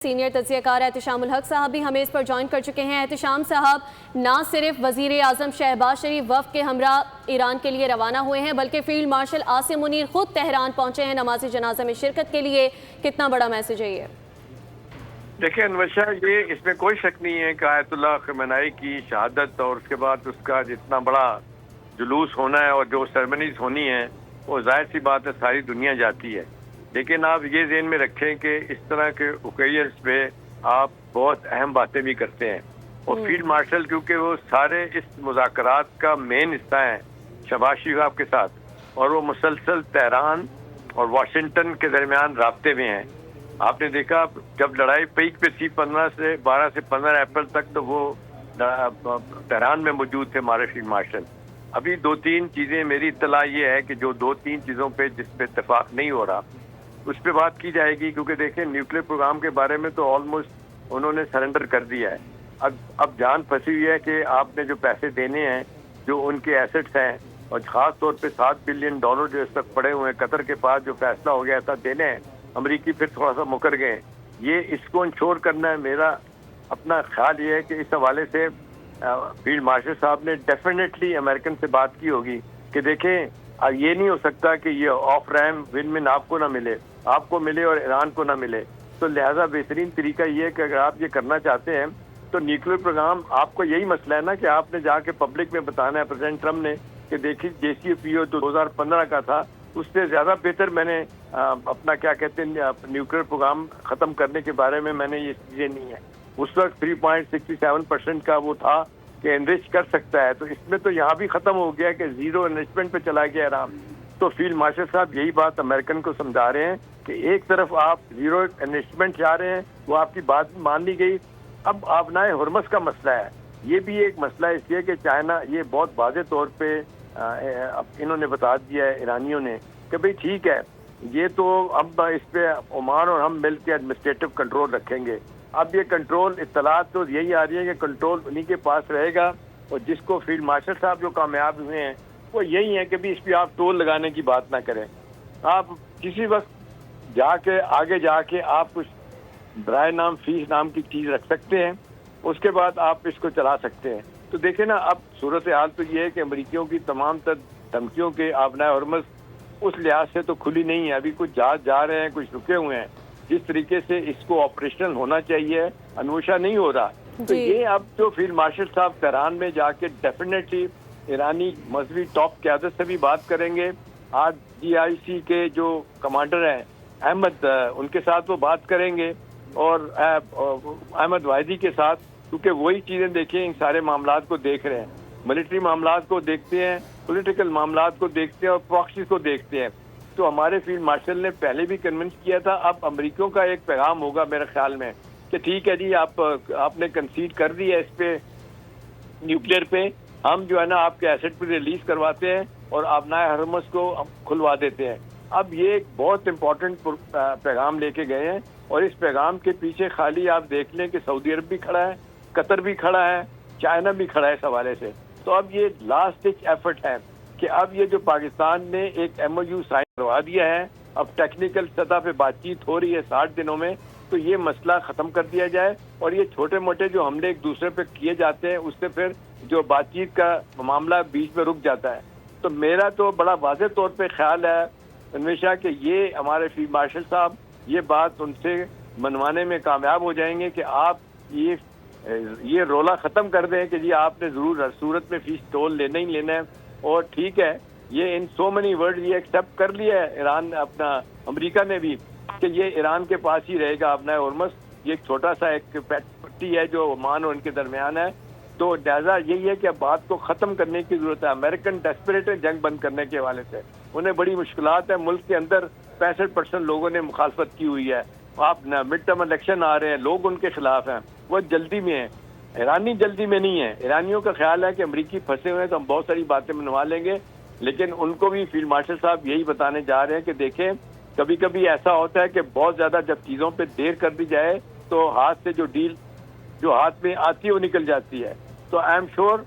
Senior तज्ज़ियाकार एहतिशामुल हक साहब भी हमें इस पर ज्वाइन कर चुके हैं। एहतिशाम साहब, ना सिर्फ वज़ीर आज़म शहबाज शरीफ वफ़द के हमरा ईरान के लिए रवाना हुए हैं, बल्कि फील्ड मार्शल आसिम मुनीर खुद तेहरान पहुंचे हैं नमाज़ी जनाजा में शिरकत के लिए। कितना बड़ा मैसेज है ये? देखिए अनवर, ये इसमें कोई शक नहीं है कि आयतुल्लाह खमेनी की शहादत और उसके बाद उसका जितना बड़ा जुलूस होना है और जो सेरेमनीज होनी है वो जाहिर सी बात है सारी दुनिया जाती है। लेकिन आप ये ज़हन में रखें कि इस तरह के ओकेजन्स पे आप बहुत अहम बातें भी करते हैं और फील्ड मार्शल क्योंकि वो सारे इस मुज़ाकरात का मेन हिस्सा हैं शहबाज शरीफ के साथ, और वो मुसलसल तेहरान और वाशिंगटन के दरमियान राब्ते में हैं। आपने देखा जब लड़ाई पीक पे थी 12 से 15 अप्रैल तक, तो वो तेहरान में मौजूद थे हमारे फील्ड मार्शल। अभी 2-3 चीज़ें, मेरी इत्तला ये है कि जो 2-3 चीज़ों पे जिस पे इत्तेफाक नहीं हो रहा उस पर बात की जाएगी, क्योंकि देखें न्यूक्लियर प्रोग्राम के बारे में तो ऑलमोस्ट उन्होंने सरेंडर कर दिया है। अब जान फंसी हुई है कि आपने जो पैसे देने हैं, जो उनके एसेट्स हैं, और ख़ास तौर पे $7 बिलियन जो इस वक्त पड़े हुए हैं कतर के पास, जो फैसला हो गया था देने हैं, अमरीकी फिर थोड़ा सा मुकर गए। ये इसको इंश्योर करना है। मेरा अपना ख्याल ये है कि इस हवाले से फील्ड मार्शल साहब ने डेफिनेटली अमेरिकन से बात की होगी कि देखें ये नहीं हो सकता कि ये ऑफ रैम विन विन आपको ना मिले, आपको मिले और ईरान को ना मिले। तो लिहाजा बेहतरीन तरीका ये है कि अगर आप ये करना चाहते हैं तो न्यूक्लियर प्रोग्राम, आपको यही मसला है ना कि आपने जाके पब्लिक में बताना है प्रेसिडेंट ट्रम्प ने कि देखिए JCPOA तो 2015 का था, उससे ज़्यादा बेहतर मैंने अपना क्या कहते हैं न्यूक्लियर प्रोग्राम ख़त्म करने के बारे में मैंने ये चीज़ें नहीं है। उस वक्त 3.67% का वो था कि एनरिच कर सकता है, तो इसमें तो यहाँ भी ख़त्म हो गया कि ज़ीरो इन्वेस्टमेंट पे चला गया ईरान। तो फील्ड मार्शल साहब यही बात अमेरिकन को समझा रहे हैं कि एक तरफ आप ज़ीरो इन्वेस्टमेंट चाह रहे हैं, वो आपकी बात मान ली गई। अब आबनाए हुर्मस का मसला है, ये भी एक मसला है, इसलिए कि चाइना ये बहुत वाज़ेह तौर पर इन्होंने बता दिया है ईरानियों ने कि भाई ठीक है, ये तो अब इस पर ओमान और हम मिल के एडमिनिस्ट्रेटिव कंट्रोल रखेंगे। अब ये कंट्रोल, इत्तलात तो यही आ रही है कि कंट्रोल उन्हीं के पास रहेगा, और जिसको फील्ड मार्शल साहब जो कामयाब हुए हैं वो यही है कि भी इस पर आप टोल लगाने की बात ना करें। आप किसी वक्त जाके आगे जाके आप कुछ बराए नाम फीस नाम की चीज़ रख सकते हैं, उसके बाद आप इसको चला सकते हैं। तो देखें ना, अब सूरत हाल तो ये है कि अमरीकियों की तमाम तर धमकियों के आबनाए हुर्मस उस लिहाज से तो खुली नहीं है। अभी कुछ जहाज जा रहे हैं, कुछ रुके हुए हैं। जिस तरीके से इसको ऑपरेशनल होना चाहिए अनुशा नहीं हो रहा। तो ये अब जो फील्ड मार्शल साहब तेहरान में जाके डेफिनेटली ईरानी मजहबी टॉप क़यादत से भी बात करेंगे। आज GIC के जो कमांडर हैं अहमद, उनके साथ वो बात करेंगे, और अहमद वाहिदी के साथ, क्योंकि वही चीज़ें देखें, इन सारे मामलात को देख रहे हैं, मिलिट्री मामलात को देखते हैं, पॉलिटिकल मामलात को देखते हैं और प्रॉक्सीज को देखते हैं। तो हमारे फील्ड मार्शल ने पहले भी कन्विंस किया था। अब अमरीकियों का एक पैगाम होगा मेरे ख्याल में कि ठीक है जी, आपने कंसीड कर दी है इस पे न्यूक्लियर पे, हम जो है ना आपके एसेट पे रिलीज करवाते हैं और आबनाए हुर्मस को खुलवा देते हैं। अब ये एक बहुत इंपॉर्टेंट पैगाम लेके गए हैं, और इस पैगाम के पीछे खाली आप देख लें कि सऊदी अरब भी खड़ा है, कतर भी खड़ा है, चाइना भी खड़ा है इस हवाले से। तो अब ये लास्ट एक एफर्ट है कि अब ये जो पाकिस्तान ने एक MOU साइन करवा दिया है, अब टेक्निकल सतह पे बातचीत हो रही है 60 दिनों में, तो ये मसला ख़त्म कर दिया जाए, और ये छोटे मोटे जो हमले एक दूसरे पे किए जाते हैं उससे फिर जो बातचीत का मामला बीच में रुक जाता है। तो मेरा तो बड़ा वाज़ेह तौर पे ख्याल है हमेशा कि ये हमारे फील्ड मार्शल साहब ये बात उनसे मनवाने में कामयाब हो जाएंगे कि आप ये रोला ख़त्म कर दें कि जी आपने ज़रूर हर सूरत में फीस टोल लेना ही लेना है। और ठीक है, ये इन सो मेनी वर्ड ये एक्सेप्ट कर लिया है ईरान, अपना अमेरिका ने भी, कि ये ईरान के पास ही रहेगा अपना हुर्मस। ये एक छोटा सा एक पट्टी है जो ओमान और उनके दरमियान है। तो लिहाजा यही है कि अब बात को ख़त्म करने की ज़रूरत है। अमेरिकन डेस्परेट है जंग बंद करने के हवाले से, उन्हें बड़ी मुश्किलात है। मुल्क के अंदर 65% लोगों ने मुखालफत की हुई है। आप मिड टर्म इलेक्शन आ रहे हैं, लोग उनके खिलाफ हैं, वो जल्दी में है। ईरानी जल्दी में नहीं है। ईरानियों का ख्याल है कि अमरीकी फंसे हुए हैं तो हम बहुत सारी बातें मनवा लेंगे, लेकिन उनको भी फील्ड मार्शल साहब यही बताने जा रहे हैं कि देखें, कभी कभी ऐसा होता है कि बहुत ज़्यादा जब चीज़ों पे देर कर दी जाए तो हाथ से जो डील जो हाथ में आती है वो निकल जाती है। तो आई एम श्योर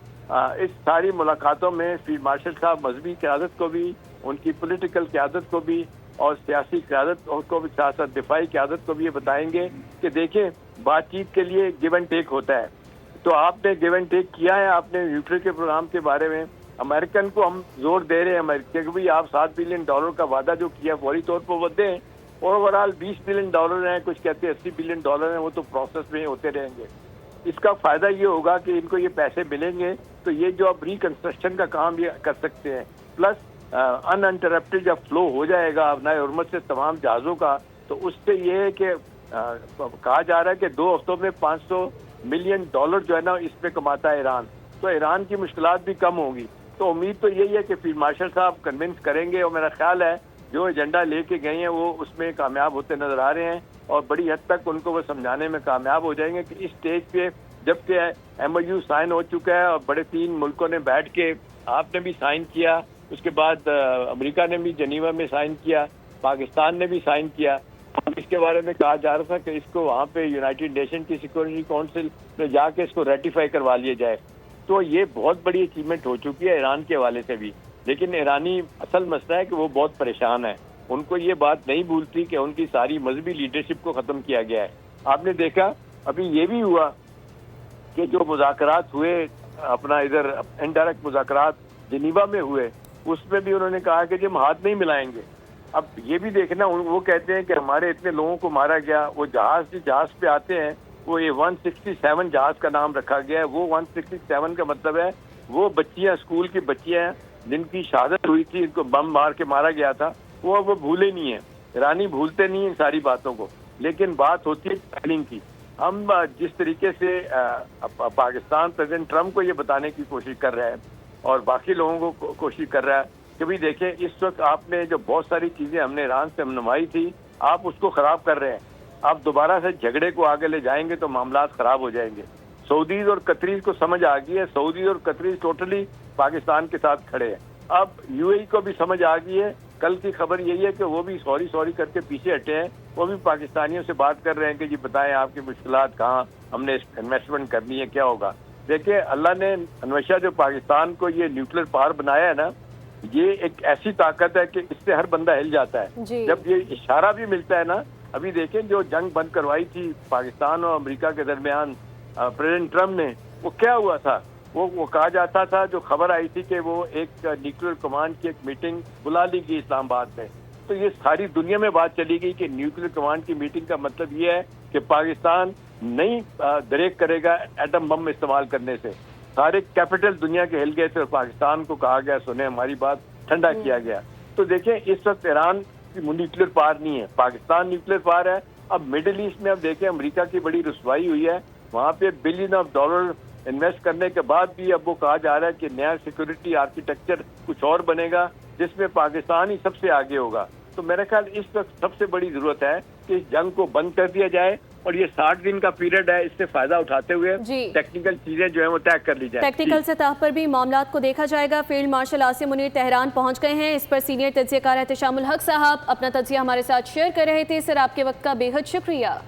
इस सारी मुलाकातों में फील्ड मार्शल साहब मजहबी क़यादत को भी, उनकी पॉलिटिकल क़यादत को भी और सियासी क़यादत को भी, साथ साथ दिफाई क़यादत को भी ये बताएंगे कि देखें बातचीत के लिए गिव एंड टेक होता है, तो आपने गिव एंड टेक किया है, आपने न्यूक्लियर के प्रोग्राम के बारे में अमेरिकन को हम जोर दे रहे हैं, अमेरिका को भी आप $7 बिलियन का वादा जो किया फौरी तौर पर वो दें। ओवरऑल $20 बिलियन हैं, कुछ कहते हैं $80 बिलियन हैं, वो तो प्रोसेस में होते रहेंगे। इसका फायदा ये होगा कि इनको ये पैसे मिलेंगे तो ये जो अब रिकंस्ट्रक्शन का काम ये कर सकते हैं, प्लस अनइंटरप्टेड जब फ्लो हो जाएगा अपना उर्मत से तमाम जहाज़ों का, तो उससे ये है कि कहा जा रहा है कि 2 हफ्तों में $500 मिलियन जो है ना इसमें कमाता है ईरान, तो ईरान की मुश्किलात भी कम होगी। तो उम्मीद तो यही है कि फील्ड मार्शल साहब कन्विंस करेंगे, और मेरा ख्याल है जो एजेंडा लेके गए हैं वो उसमें कामयाब होते नजर आ रहे हैं, और बड़ी हद तक उनको वो समझाने में कामयाब हो जाएंगे कि इस स्टेज पे जबकि MOU साइन हो चुका है और बड़े 3 मुल्कों ने बैठ के, आपने भी साइन किया, उसके बाद अमेरिका ने भी जनीवा में साइन किया, पाकिस्तान ने भी साइन किया, इसके बारे में कहा जा रहा था कि इसको वहाँ पे यूनाइटेड नेशन की सिक्योरिटी काउंसिल में जाके इसको रेटिफाई करवा लिया जाए। तो ये बहुत बड़ी अचीवमेंट हो चुकी है ईरान के हवाले से भी, लेकिन ईरानी असल मसला है कि वो बहुत परेशान है, उनको ये बात नहीं भूलती कि उनकी सारी मजहबी लीडरशिप को ख़त्म किया गया है। आपने देखा अभी ये भी हुआ कि जो मुज़ाकरात हुए अपना इधर इनडायरेक्ट मुज़ाकरात जिनीवा में हुए, उसमें भी उन्होंने कहा कि हम हाथ नहीं मिलाएंगे। अब ये भी देखना, वो कहते हैं कि हमारे इतने लोगों को मारा गया, वो जहाज पे आते हैं, वो ये 167 जहाज का नाम रखा गया है। वो 167 का मतलब है वो बच्चियां, स्कूल की बच्चियां जिनकी शहादत हुई थी, इनको बम मार के मारा गया था, वो भूले नहीं है। ईरानी भूलते नहीं इन सारी बातों को, लेकिन बात होती है प्लानिंग की। हम जिस तरीके से पाकिस्तान प्रेसिडेंट ट्रम्प को ये बताने की कोशिश कर रहा है और बाकी लोगों को कोशिश कर रहा है कि भाई देखें, इस वक्त आपने जो बहुत सारी चीजें हमने ईरान से मनवाई थी, आप उसको खराब कर रहे हैं। आप दोबारा से झगड़े को आगे ले जाएंगे तो मामला खराब हो जाएंगे। सऊदीज और कतरीज को समझ आ गई है, सऊदीज और कतरीज टोटली पाकिस्तान के साथ खड़े हैं। अब UAE को भी समझ आ गई है। कल की खबर यही है कि वो भी सॉरी करके पीछे हटे हैं, वो भी पाकिस्तानियों से बात कर रहे हैं कि जी बताएं आपकी मुश्किलात कहाँ, हमने इन्वेस्टमेंट करनी है, क्या होगा। देखिए, अल्लाह ने हमेशा जो पाकिस्तान को ये न्यूक्लियर पावर बनाया है ना, ये एक ऐसी ताकत है कि इससे हर बंदा हिल जाता है जब ये इशारा भी मिलता है ना। अभी देखें, जो जंग बंद करवाई थी पाकिस्तान और अमेरिका के दरमियान प्रेसिडेंट ट्रम्प ने, वो क्या हुआ था, वो कहा जाता था, जो खबर आई थी कि वो एक न्यूक्लियर कमांड की एक मीटिंग बुला ली गई इस्लामाबाद में। तो ये सारी दुनिया में बात चली गई कि न्यूक्लियर कमांड की मीटिंग का मतलब ये है कि पाकिस्तान नहीं दरेक करेगा एटम बम इस्तेमाल करने से। सारे कैपिटल दुनिया के हिल गए थे और पाकिस्तान को कहा गया सुने हमारी बात, ठंडा किया गया। तो देखें, इस वक्त ईरान की न्यूक्लियर पावर नहीं है, पाकिस्तान न्यूक्लियर पावर है। अब मिडिल ईस्ट में अब देखें, अमेरिका की बड़ी रुसवाई हुई है, वहाँ पे $1 बिलियन इन्वेस्ट करने के बाद भी अब वो कहा जा रहा है कि नया सिक्योरिटी आर्किटेक्चर कुछ और बनेगा जिसमें पाकिस्तान ही सबसे आगे होगा। तो मेरा ख्याल इस वक्त सबसे बड़ी जरूरत है कि इस जंग को बंद कर दिया जाए और ये 60 दिन का पीरियड है, इससे फायदा उठाते हुए टेक्निकल चीजें जो है वो तय कर ली जाए। टेक्निकल सतह पर भी मामलात को देखा जाएगा। Field marshal Asim Munir Tehran पहुंच गए हैं। इस पर सीनियर तज्जियाकार एहतिशामुल हक साहब अपना तज्जिया हमारे साथ शेयर कर रहे थे। सर, आपके वक्त का बेहद शुक्रिया।